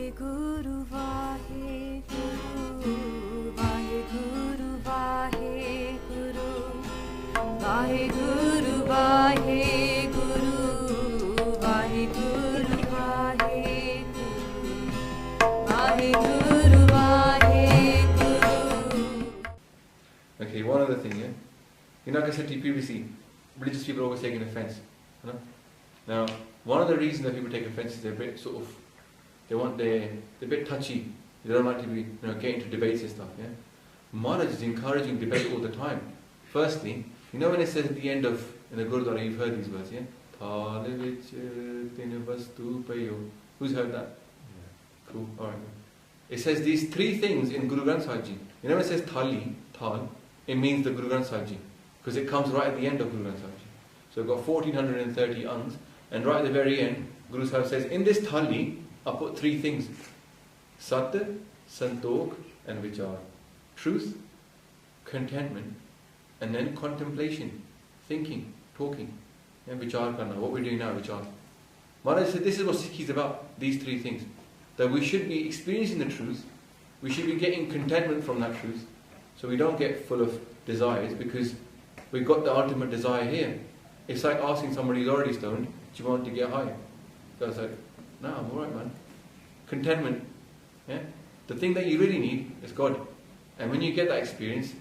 Vaheguru, Vaheguru, Vaheguru, Vaheguru, Vaheguru, Vaheguru, Vaheguru, Vaheguru, Vaheguru. Okay, one other thing, yeah? You know, like I said to you previously, religious people are always taking offence. You know? Now, one of the reasons that people take offence is they're a bit sort of, they're a bit touchy. They don't like to be, get into debates and stuff, yeah? Maharaj is encouraging debate all the time. Firstly, you know when it says at the end of, in the Gurudwara, you've heard these words, yeah? Who's heard that? Yeah. Cool, alright. It says these three things in Guru Granth Sahib Ji. You know when it says thali, thal, it means the Guru Granth Sahib Ji. Because it comes right at the end of Guru Granth Sahib Ji. So we've got 1430 angs, and right at the very end, Guru Sahib says, in this thali, I put three things. Sat, Santokh, and Vichar. Truth, contentment, and then contemplation, thinking, talking. And Vichar karna, what we're doing now, Vichar. Maharaj said this is what Sikhi is about, these three things. That we should be experiencing the truth, we should be getting contentment from that truth, so we don't get full of desires, because we've got the ultimate desire here. It's like asking somebody who's already stoned, do you want to get high? So it's like, no, I'm alright, man. Contentment. Yeah? The thing that you really need is God. And when you get that experience,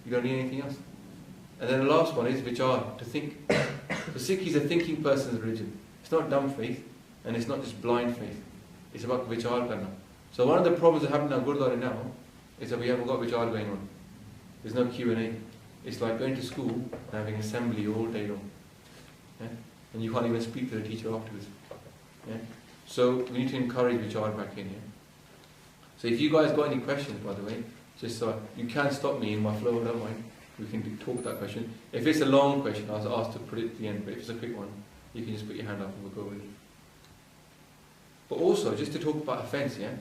you don't need anything else. And then the last one is vichar, to think. So Sikh is a thinking person's religion. It's not dumb faith, and it's not just blind faith. It's about vichar karna. So one of the problems that happen in our Gurudwara now is that we haven't got vichar going on. There's no Q&A. It's like going to school and having assembly all day long. Yeah? And you can't even speak to the teacher afterwards. Yeah? So we need to encourage vichar back in here. So if you guys got any questions, by the way, just you can stop me in my flow, don't mind. We can talk that question. If it's a long question, I was asked to put it at the end, but if it's a quick one, you can just put your hand up and we'll go with it. But also, just to talk about offence, yeah?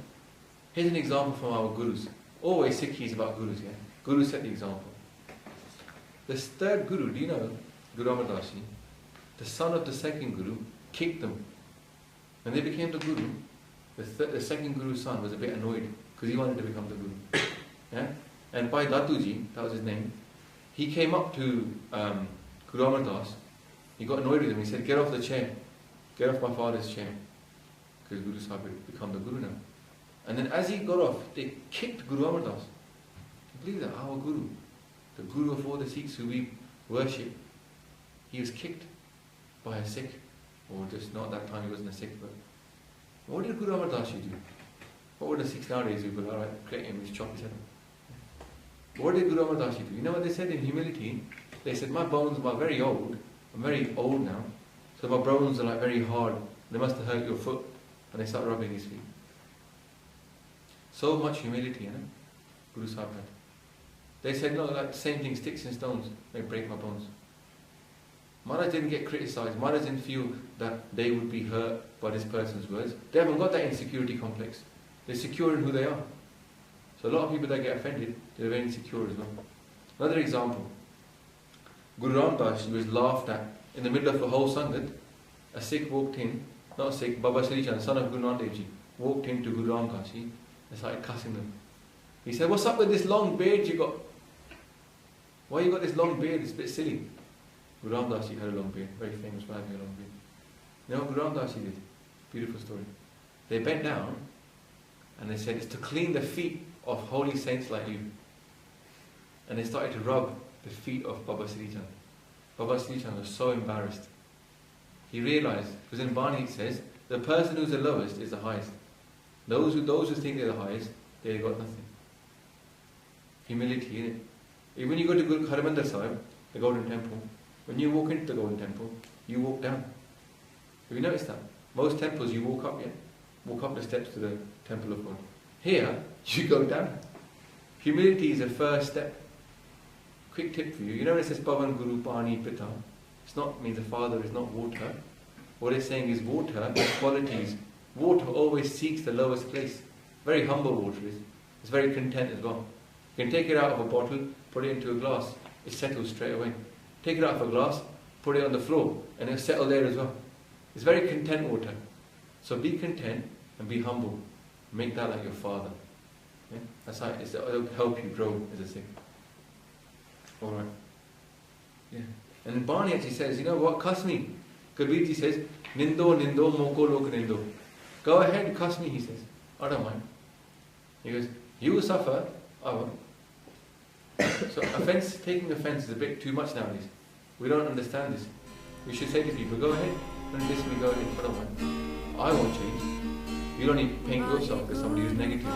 Here's an example from our gurus. Always Sikhi is about gurus, yeah? Guru set the example. The third guru, do you know, Guru Amar Das Ji, the son of the second guru, kicked them. When they became the guru, the second guru's son was a bit annoyed because he wanted to become the guru. Yeah? And Bhai Datuji, that was his name, he came up to Guru Amar Das. He got annoyed with him. He said, get off the chair. Get off my father's chair. Because Guru Sahib had become the guru now. And then as he got off, they kicked Guru Amar Das. You believe that? Our guru, the guru of all the Sikhs who we worship, he was kicked by a Sikh. Or just not that time, he wasn't a Sikh, but what did Guru Amar Das Ji do? What would the Sikhs nowadays do? But alright, create him, just chop his head off. What did Guru Amar Das Ji do? You know what they said in humility? They said, my bones are very old. I'm very old now. So my bones are like very hard. They must have hurt your foot. And they start rubbing his feet. So much humility, you know? Guru Sahib had. They said, no, like the same thing, sticks and stones, they break my bones. Maharaj didn't get criticised. Maharaj didn't feel that they would be hurt by this person's words. They haven't got that insecurity complex. They're secure in who they are. So a lot of people that get offended, they're very insecure as well. Another example. Guru Ram Das was laughed at in the middle of the whole Sangat. A Sikh walked in, not a Sikh, Baba Sri Chand, son of Guru Nanak Dev Ji, walked into Guru Ram Das Ji and started cussing them. He said, what's up with this long beard you got? Why you got this long beard? It's a bit silly. Guru Ram Das Ji had a long beard, very famous for having a long beard. You know what Guru Ram Das Ji did? Beautiful story. They bent down and they said, it's to clean the feet of holy saints like you. And they started to rub the feet of Baba Sri Chand. Baba Sri Chand was so embarrassed. He realized, because in Bani it says, the person who's the lowest is the highest. Those who think they're the highest, they got nothing. Humility, innit? When you go to Harmandir Sahib, the Golden Temple, when you walk into the Golden Temple, you walk down. Have you noticed that? Most temples you walk up, yeah? Walk up the steps to the Temple of God. Here, you go down. Humility is the first step. Quick tip for you. You know when it says Pavan Guru Pani Pita? It's not means the Father is not water. What it's saying is water has qualities. Water always seeks the lowest place. Very humble water is. It's very content as well. You can take it out of a bottle, put it into a glass. It settles straight away. Take it out of a glass, put it on the floor, and it'll settle there as well. It's very content water. So be content and be humble. Make that like your father. Yeah? That's how it'll help you grow as a Sikh. Alright. Yeah. And Barney actually says, you know what, cuss me. Kabirji says, Nindo, nindo, moko lok nindo. Go ahead, cuss me, he says. I don't mind. He goes, you will suffer, I won't. So taking offence is a bit too much nowadays. We don't understand this. We should say to people, go ahead, don't disagree, go ahead, I don't mind. I won't change. You don't need to paint yourself as somebody who's negative.